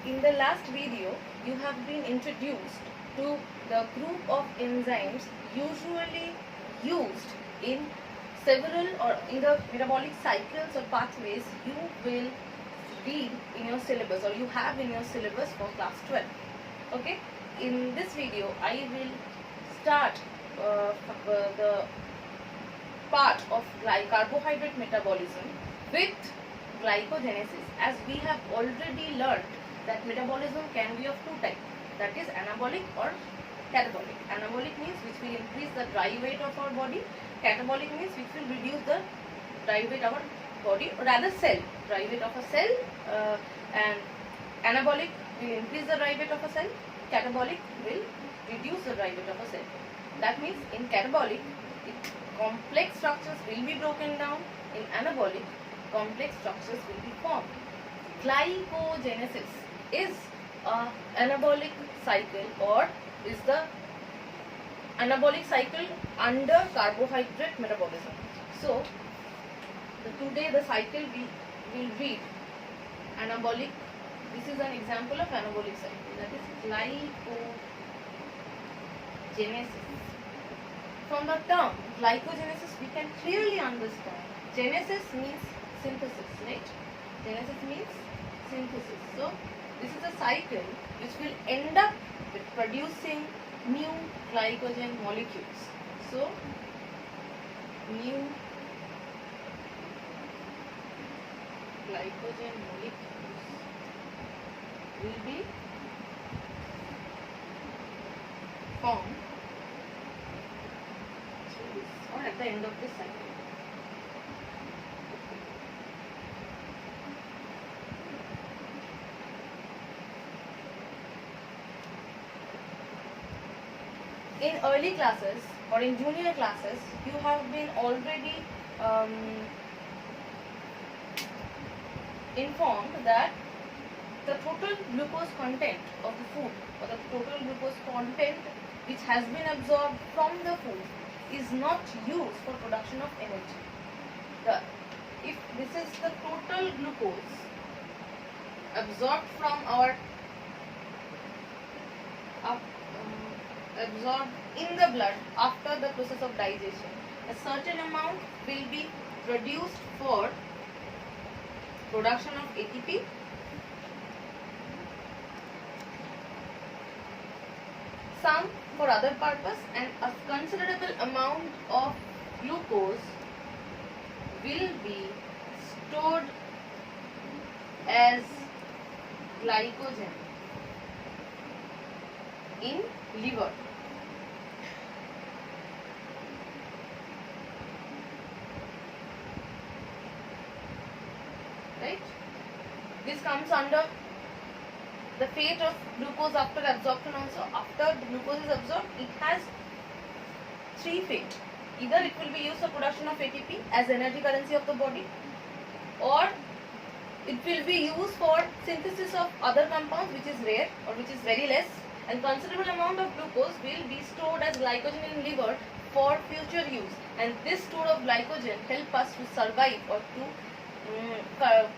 In the last video, you have been introduced to the group of enzymes usually used in several or in the metabolic cycles or pathways you will read in your syllabus or you have in your syllabus for class 12. Okay, in this video I will start the part of carbohydrate metabolism with glycogenesis, as we have already learned that metabolism can be of two types, that is anabolic or catabolic. Anabolic means which will increase the dry weight of our body, catabolic means which will reduce the dry weight of our body, or rather cell, dry weight of a cell, and anabolic will increase the dry weight of a cell, catabolic will reduce the dry weight of a cell. That means in catabolic, complex structures will be broken down, in anabolic, complex structures will be formed. Glycogenesis is a anabolic cycle, or is the anabolic cycle under carbohydrate metabolism. So today the cycle we will read anabolic. This is an example of anabolic cycle, that is glycogenesis. From the term glycogenesis we can clearly understand genesis means synthesis, right? Genesis means synthesis. So this is a cycle which will end up with producing new glycogen molecules. So new glycogen molecules will be formed or at the end of this cycle. In early classes or in junior classes, you have been already informed that the total glucose content of the food, or the total glucose content which has been absorbed from the food, is not used for production of energy. If this is the total glucose absorbed from our absorbed in the blood after the process of digestion, a certain amount will be produced for production of ATP, some for other purpose, and a considerable amount of glucose will be stored as glycogen in liver. Right? This comes under the fate of glucose after absorption also. After the glucose is absorbed, it has three fates. Either it will be used for production of ATP as energy currency of the body, or it will be used for synthesis of other compounds which is rare or which is very less, and considerable amount of glucose will be stored as glycogen in liver for future use, and this store of glycogen help us to survive or to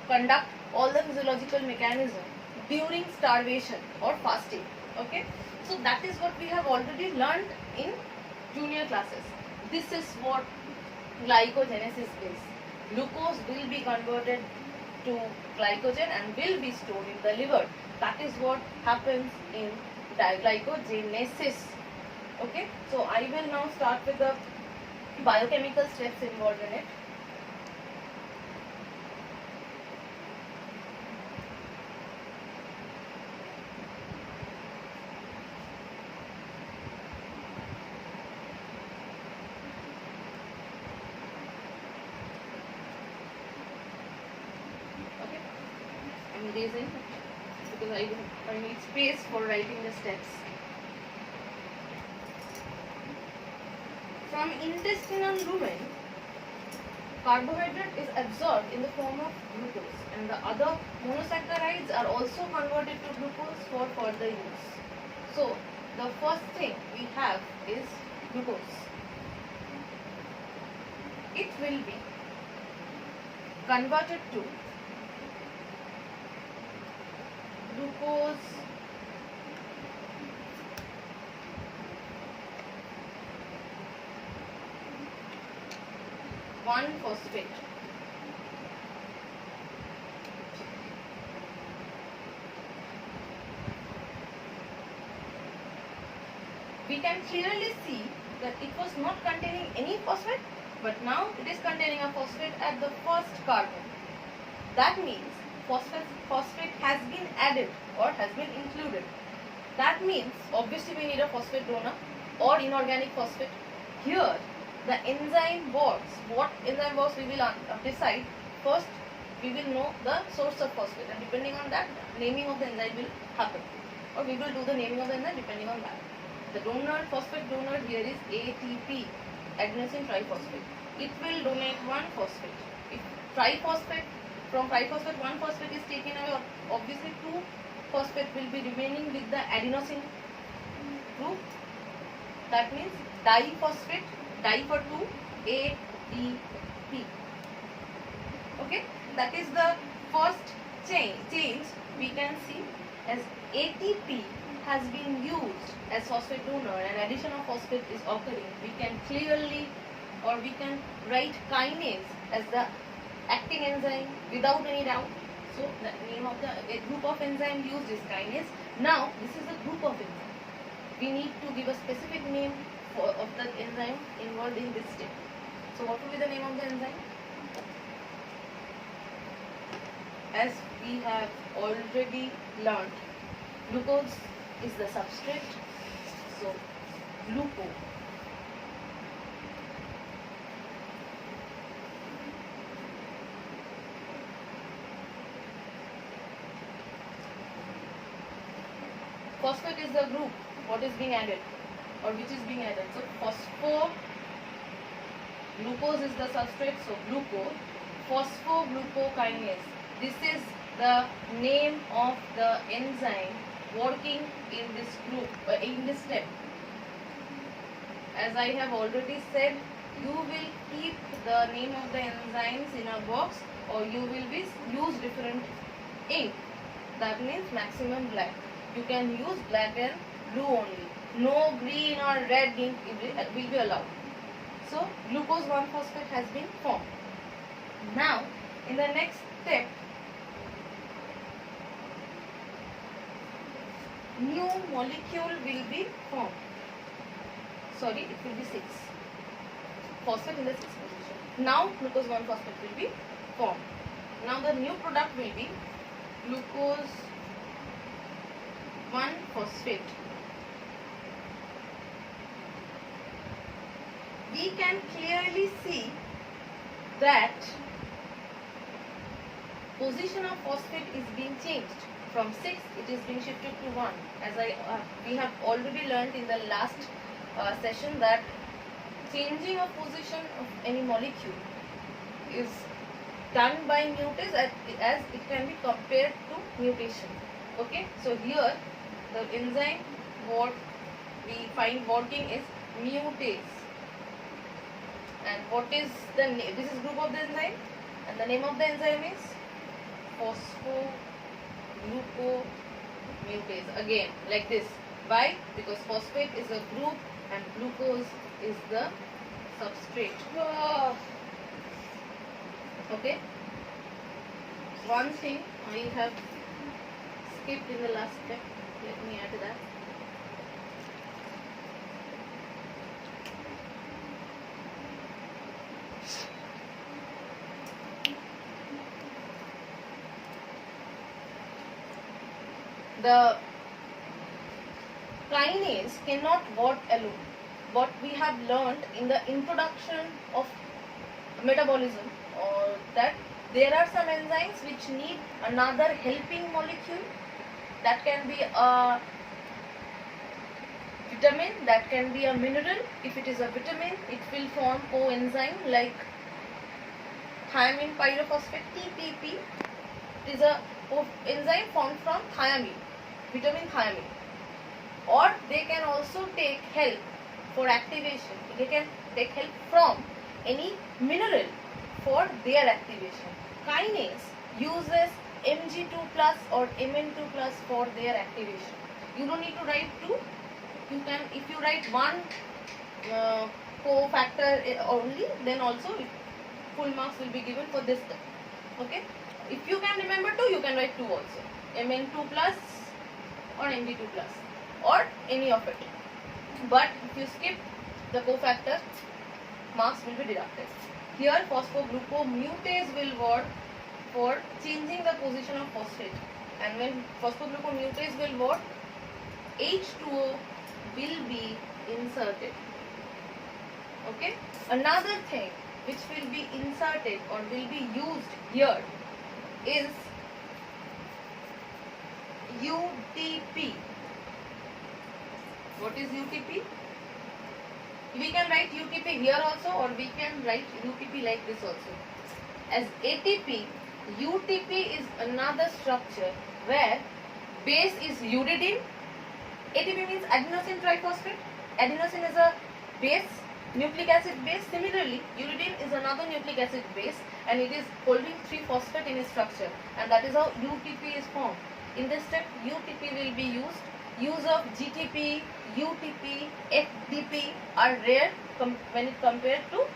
conduct all the physiological mechanism during starvation or fasting. Okay, so that is what we have already learned in junior classes. This is what glycogenesis is. Glucose will be converted to glycogen and will be stored in the liver. That is what happens in glycogenesis. Okay, so I will now start with the biochemical steps involved in it. Erasing because I need space for writing the steps. From intestinal lumen, carbohydrate is absorbed in the form of glucose, and the other monosaccharides are also converted to glucose for further use. So the first thing we have is glucose. It will be converted to glucose 1-phosphate. We can clearly see that it was not containing any phosphate, but now it is containing a phosphate at the first carbon. That means phosphate has been added or has been included. That means obviously we need a phosphate donor or inorganic phosphate. Here the enzyme works. What enzyme works we will decide. First we will know the source of phosphate, and depending on that naming of the enzyme will happen, or we will do the naming of the enzyme depending on that. The donor, phosphate donor here is ATP, adenosine triphosphate. It will donate 1-phosphate. If triphosphate, from triphosphate 1-phosphate is taken away, obviously 2-phosphate will be remaining with the adenosine group. That means diphosphate, di for 2, ATP. Okay, that is the first change we can see, as ATP has been used as phosphate donor and addition of phosphate is occurring. We can clearly, or we can write kinase as the acting enzyme without any doubt. So the name of the group of enzyme used is kinase. Now this is a group of enzyme. We need to give a specific name of the enzyme involved in this step. So what will be the name of the enzyme? As we have already learnt, glucose is the substrate, so gluco. Phosphate is the group what is being added or which is being added. So phospho, glucose is the substrate, so glucose, phosphoglucokinase. This is the name of the enzyme working in this group, in this step. As I have already said, you will keep the name of the enzymes in a box, or you will use different ink. That means maximum black. You can use black and blue only. No green or red ink will be allowed. So glucose 1-phosphate has been formed. Now in the next step, new molecule will be formed. Sorry, it will be 6. Phosphate in the 6th position. Now glucose 1-phosphate will be formed. Now the new product will be glucose 1-phosphate. We can clearly see that position of phosphate is being changed. From 6 it is being shifted to 1. As we have already learnt in the last session that changing of position of any molecule is done by mutase as it can be compared to mutation. Okay, so here the enzyme what we find working is mutase, and what is the name? This is group of the enzyme, and the name of the enzyme is phosphoglucomutase. Again, like this. Why? Because phosphate is a group and glucose is the substrate. Okay. One thing I have skipped in the last step. Let me add that. The kinase cannot work alone. What we have learnt in the introduction of metabolism, or that there are some enzymes which need another helping molecule. That can be a vitamin, that can be a mineral. If it is a vitamin, it will form coenzyme like thiamine pyrophosphate, TPP. It is a enzyme formed from thiamine, vitamin thiamine. Or they can also take help for activation. They can take help from any mineral for their activation. Kinase uses Mg2 plus or Mn2 plus for their activation. You don't need to write 2. You can, if you write one cofactor only, then also full marks will be given for this step. Okay. If you can remember 2, you can write 2 also. Mn2 plus or Mg2 plus or any of it. But if you skip the cofactor, marks will be deducted. Here phosphoglucomutase will work for changing the position of phosphate, and when phosphoglucomutase will work, H2O will be inserted. Okay. Another thing which will be inserted or will be used here is UTP. What is UTP? We can write UTP here also, or we can write UTP like this also. As ATP, UTP is another structure where base is uridine. ATP means adenosine triphosphate. Adenosine is a base, nucleic acid base. Similarly, uridine is another nucleic acid base, and it is holding 3-phosphate in its structure, and that is how UTP is formed. In this step, UTP will be used. Use of GTP, UTP, FDP are rare when it compared to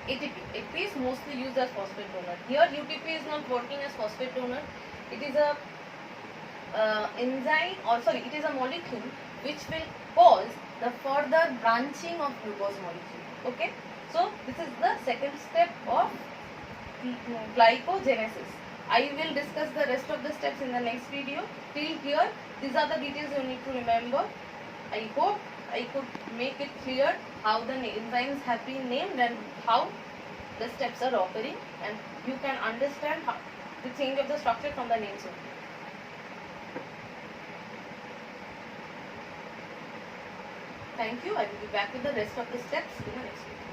ATP. ATP is mostly used as phosphate donor. Here UTP is not working as phosphate donor. It is a it is a molecule which will cause the further branching of glucose molecule. Okay. So this is the second step of glycogenesis. I will discuss the rest of the steps in the next video. Till here, these are the details you need to remember. I hope I could make it clear how the enzymes have been named and how the steps are occurring, and you can understand how the change of the structure from the names only. Thank you. I will be back with the rest of the steps in the next video.